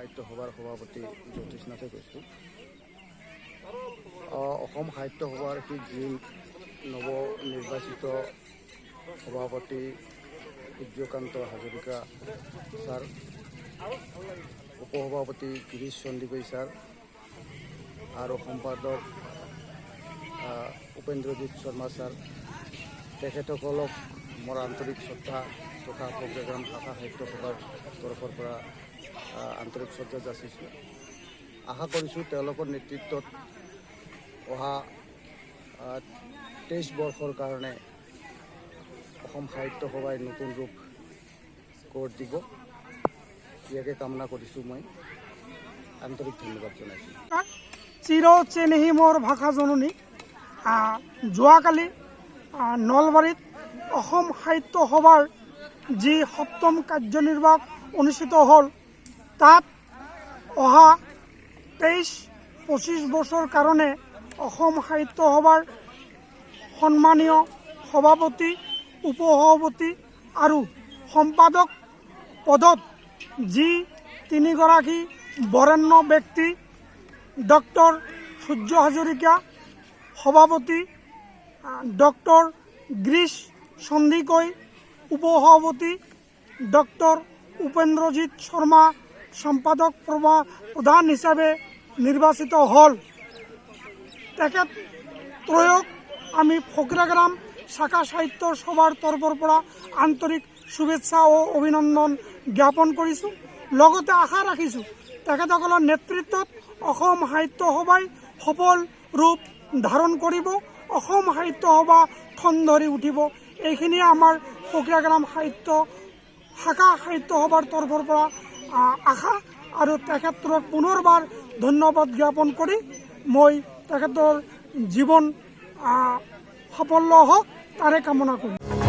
সাহিত্য সভাৰ সভাপতি জ্যোতিষ নাথে কৈছোঁ। সাহিত্য সভাৰ যি নৱ নিৰ্বাচিত সভাপতি সূৰ্যকান্ত হাজৰিকা ছাৰ, উপসভাপতি গিৰীশ চন্দিকৈ ছাৰ আৰু সম্পাদক উপেন্দ্ৰজিৎ শৰ্মা ছাৰ, তেখেতসকলক মোৰ আন্তৰিক শ্ৰদ্ধা তথা প্ৰজ্ঞাগ্ৰাম শাখা সাহিত্য সভাৰ তৰফৰ পৰা আন্তৰিক শ্ৰদ্ধা যাচিছোঁ। আশা কৰিছোঁ তেওঁলোকৰ নেতৃত্বত অহা 23 বৰ্ষৰ কাৰণে অসম সাহিত্য সভাই নতুন ৰূপ গঢ় দিব, ইয়াকে কামনা কৰিছোঁ। মই আন্তৰিক ধন্যবাদ জনাইছোঁ। চিৰ চেনেহী মোৰ ভাষা জননী। যোৱাকালি নলবাৰীত অসম সাহিত্য সভাৰ যি 7ম কাৰ্যনিৰ্বাহক অনুষ্ঠিত হ'ল, তাত অহা 23-25 বছৰ কাৰণে অসম সাহিত্য সভাৰ সন্মানীয় সভাপতি, উপসভাপতি আৰু সম্পাদক পদত যি 3গৰাকী বৰেণ্য ব্যক্তি, ডক্টৰ সূৰ্য হাজৰিকা সভাপতি, ডক্টৰ গিৰীশ চন্দিকৈ উপসভাপতি, ডক্টৰ উপেন্দ্ৰজিৎ শৰ্মা সম্পাদক প্ৰধান হিচাপে নিৰ্বাচিত হ'ল। তেখেত ত্ৰয়ক আমি ফকীৰাগ্ৰাম শাখা সাহিত্য সভাৰ তৰফৰ পৰা আন্তৰিক শুভেচ্ছা ও অভিনন্দন জ্ঞাপন কৰিছোঁ। লগতে আশা ৰাখিছোঁ তেখেতসকলৰ নেতৃত্বত অসম সাহিত্য সভাই সফল ৰূপ ধাৰণ কৰিব, অসম সাহিত্য সভা ঠন ধৰি উঠিব। এইখিনিয়ে আমাৰ ফকীৰাগ্ৰাম শাখা সাহিত্য সভাৰ তৰফৰ পৰা আশা, আৰু তেখেতক পুনৰবাৰ ধন্যবাদ জ্ঞাপন কৰি মই তেখেতৰ জীৱন সাফল্য হওক তাৰে কামনা কৰোঁ।